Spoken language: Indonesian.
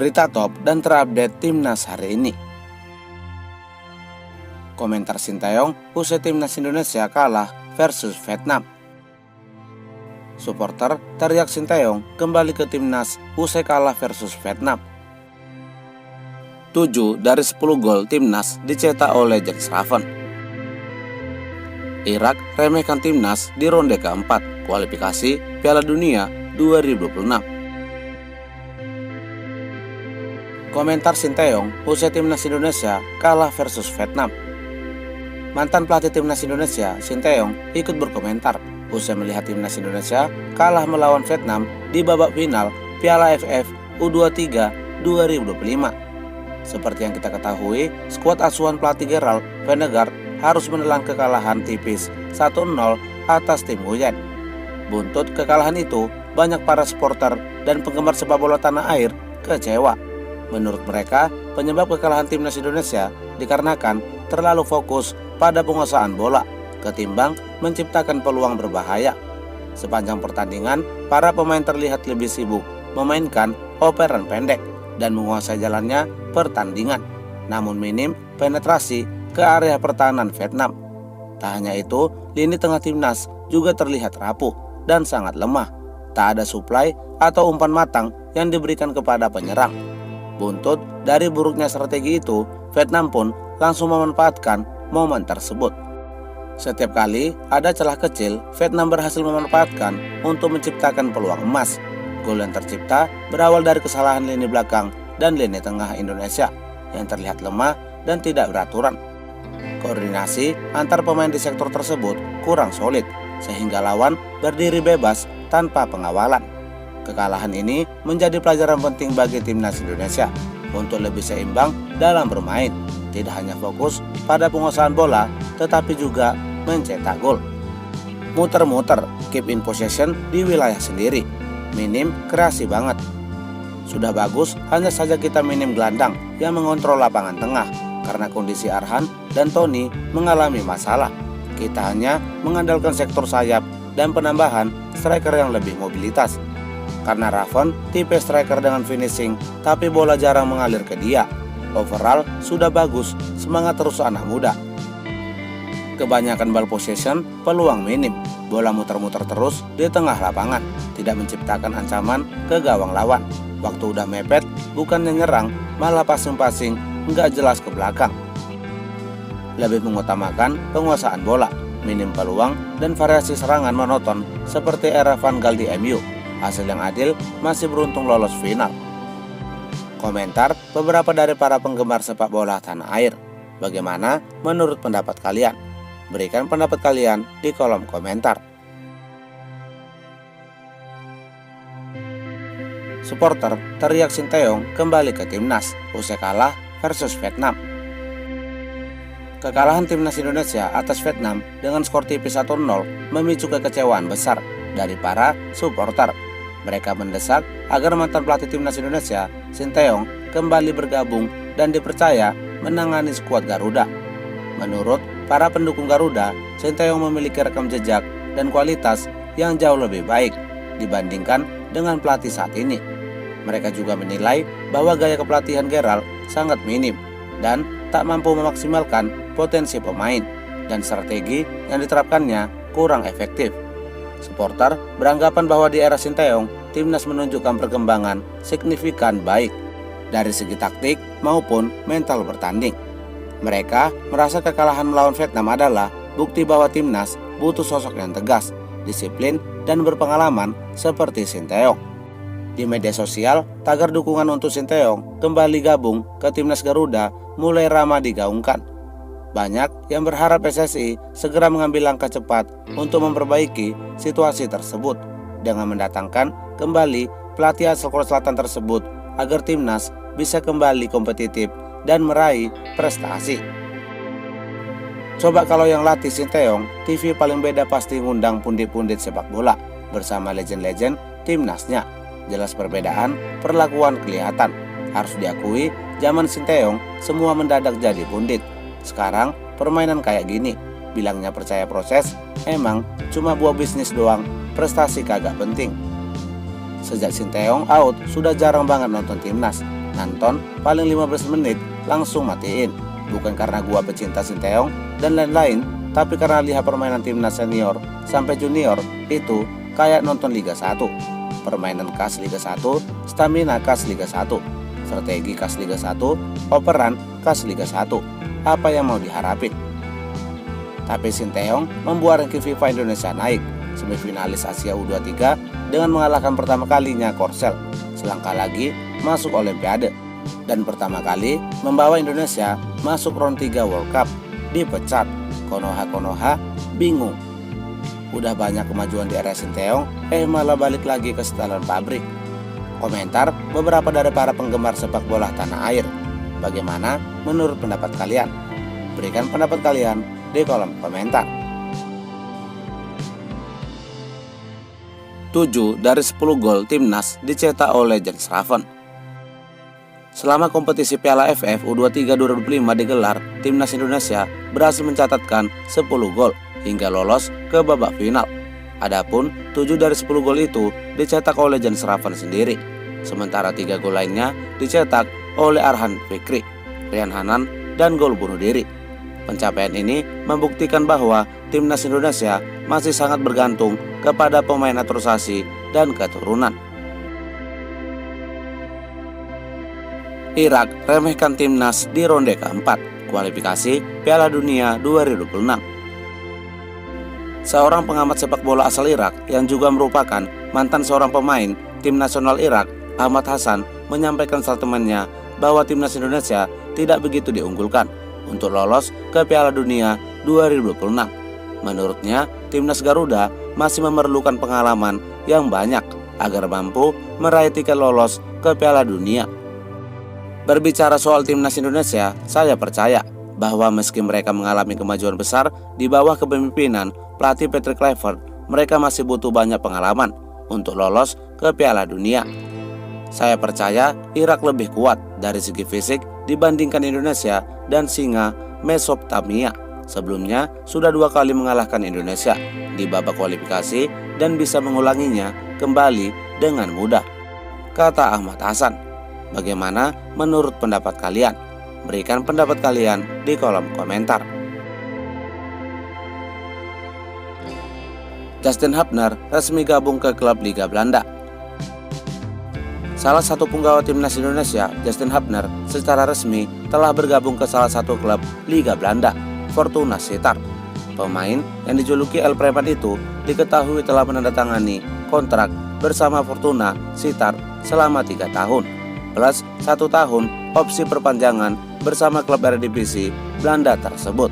berita top dan terupdate timnas hari ini. Komentar Sinteyong usai timnas Indonesia kalah versus Vietnam. Supporter teriak Sinteyong kembali ke timnas usai kalah versus Vietnam. 7 dari 10 gol timnas dicetak oleh Jack Schraven. Irak remehkan timnas di ronde keempat kualifikasi Piala Dunia 2026. Komentar Sinteyong usai timnas Indonesia kalah versus Vietnam. Mantan pelatih timnas Indonesia, Sinteyong, ikut berkomentar usai melihat timnas Indonesia kalah melawan Vietnam di babak final Piala AFF U23 2025. Seperti yang kita ketahui, skuad asuhan pelatih Gerald Venegaard harus menelan kekalahan tipis 1-0 atas tim Nguyen. Buntut kekalahan itu, banyak para supporter dan penggemar sepak bola tanah air kecewa. Menurut mereka, penyebab kekalahan timnas Indonesia dikarenakan terlalu fokus pada penguasaan bola ketimbang menciptakan peluang berbahaya. Sepanjang pertandingan, para pemain terlihat lebih sibuk memainkan operan pendek dan menguasai jalannya pertandingan, namun minim penetrasi ke area pertahanan Vietnam. Tak hanya itu, lini tengah timnas juga terlihat rapuh dan sangat lemah. Tak ada suplai atau umpan matang yang diberikan kepada penyerang. Buntut dari buruknya strategi itu, Vietnam pun langsung memanfaatkan momen tersebut. Setiap kali ada celah kecil, Vietnam berhasil memanfaatkan untuk menciptakan peluang emas. Gol yang tercipta berawal dari kesalahan lini belakang dan lini tengah Indonesia yang terlihat lemah dan tidak beraturan. Koordinasi antar pemain di sektor tersebut kurang solid, sehingga lawan berdiri bebas tanpa pengawalan. Kekalahan ini menjadi pelajaran penting bagi timnas Indonesia untuk lebih seimbang dalam bermain, tidak hanya fokus pada penguasaan bola, tetapi juga mencetak gol. Muter-muter, keep in possession di wilayah sendiri, minim kreasi banget. Sudah bagus, hanya saja kita minim gelandang yang mengontrol lapangan tengah, karena kondisi Arhan dan Tony mengalami masalah. Kita hanya mengandalkan sektor sayap dan penambahan striker yang lebih mobilitas. Karena Raven tipe striker dengan finishing, tapi bola jarang mengalir ke dia. Overall sudah bagus, semangat terus anak muda. Kebanyakan ball possession, peluang minim. Bola muter-muter terus di tengah lapangan, tidak menciptakan ancaman ke gawang lawan. Waktu udah mepet, bukannya nyerang, malah passing-passing nggak jelas ke belakang. Lebih mengutamakan penguasaan bola, minim peluang, dan variasi serangan monoton seperti era Van Gaal di MU. Hasil yang adil, masih beruntung lolos final. Komentar beberapa dari para penggemar sepak bola tanah air. Bagaimana menurut pendapat kalian? Berikan pendapat kalian di kolom komentar. Supporter teriak Sinteyong kembali ke timnas usai kalah versus Vietnam. Kekalahan timnas Indonesia atas Vietnam dengan skor tipis 1-0 memicu kekecewaan besar dari para supporter. Mereka mendesak agar mantan pelatih timnas Indonesia, Sinteyong, kembali bergabung dan dipercaya menangani skuad Garuda. Menurut para pendukung Garuda, Sinteyong memiliki rekam jejak dan kualitas yang jauh lebih baik dibandingkan dengan pelatih saat ini. Mereka juga menilai bahwa gaya kepelatihan Gerald sangat minim dan tak mampu memaksimalkan potensi pemain, dan strategi yang diterapkannya kurang efektif. Supporter beranggapan bahwa di era Sinteyong, timnas menunjukkan perkembangan signifikan baik dari segi taktik maupun mental bertanding. Mereka merasa kekalahan melawan Vietnam adalah bukti bahwa timnas butuh sosok yang tegas, disiplin, dan berpengalaman seperti Sinteyong. Di media sosial, tagar dukungan untuk Sinteyong kembali gabung ke timnas Garuda mulai ramai digaungkan. Banyak yang berharap PSSI segera mengambil langkah cepat untuk memperbaiki situasi tersebut dengan mendatangkan kembali pelatih asal Korea Selatan tersebut agar timnas bisa kembali kompetitif dan meraih prestasi. Coba kalau yang latih Sinteyong, TV paling beda pasti ngundang pundit-pundit sepak bola bersama legend-legend timnasnya. Jelas perbedaan perlakuan kelihatan. Harus diakui, zaman Sinteyong semua mendadak jadi pundit. Sekarang permainan kayak gini, bilangnya percaya proses, emang cuma buah bisnis doang, prestasi kagak penting. Sejak Sinteyong out, sudah jarang banget nonton timnas. nonton paling 15 menit langsung matiin. Bukan karena gua pecinta Sinteyong dan lain-lain, tapi karena lihat permainan timnas senior sampai junior itu kayak nonton Liga 1. Permainan khas Liga 1, stamina khas Liga 1, strategi khas Liga 1, operan khas Liga 1. Apa yang mau diharapin? Tapi Sinteyong membuat ranking FIFA Indonesia naik, semifinalis Asia U23 dengan mengalahkan pertama kalinya Korsel, selangkah lagi masuk Olimpiade, dan pertama kali membawa Indonesia masuk round 3 World Cup. Dipecat, Konoha bingung. Udah banyak kemajuan di era Sinteyong, malah balik lagi ke setelan pabrik. Komentar beberapa dari para penggemar sepak bola tanah air. Bagaimana menurut pendapat kalian? Berikan pendapat kalian di kolom komentar. 7 dari 10 gol timnas dicetak oleh Jens Raven. Selama kompetisi Piala AFF U23 2025 digelar, timnas Indonesia berhasil mencatatkan 10 gol hingga lolos ke babak final. Adapun 7 dari 10 gol itu dicetak oleh Jens Raven sendiri, sementara 3 gol lainnya dicetak oleh Arhan Fikri, Rian Hanan, dan gol bunuh diri. Pencapaian ini membuktikan bahwa timnas Indonesia masih sangat bergantung kepada pemain naturalisasi dan keturunan. Irak remehkan timnas di ronde keempat kualifikasi Piala Dunia 2026. Seorang pengamat sepak bola asal Irak yang juga merupakan mantan seorang pemain tim nasional Irak, Ahmad Hassan, menyampaikan statementnya bahwa timnas Indonesia tidak begitu diunggulkan untuk lolos ke Piala Dunia 2026. Menurutnya, timnas Garuda masih memerlukan pengalaman yang banyak agar mampu meraih tiket lolos ke Piala Dunia. Berbicara soal timnas Indonesia, saya percaya bahwa meski mereka mengalami kemajuan besar di bawah kepemimpinan pelatih Patrick Kluivert, mereka masih butuh banyak pengalaman untuk lolos ke Piala Dunia. Saya percaya Irak lebih kuat dari segi fisik dibandingkan Indonesia dan singa Mesopotamia. Sebelumnya sudah 2 kali mengalahkan Indonesia di babak kualifikasi dan bisa mengulanginya kembali dengan mudah, kata Ahmad Hassan. Bagaimana menurut pendapat kalian? Berikan pendapat kalian di kolom komentar. Justin Hubner resmi gabung ke klub Liga Belanda. Salah satu punggawa timnas Indonesia, Justin Hubner, secara resmi telah bergabung ke salah satu klub Liga Belanda, Fortuna Sittard. Pemain yang dijuluki El Preman itu diketahui telah menandatangani kontrak bersama Fortuna Sittard selama 3 tahun, plus 1 tahun opsi perpanjangan bersama klub Eredivisie Belanda tersebut.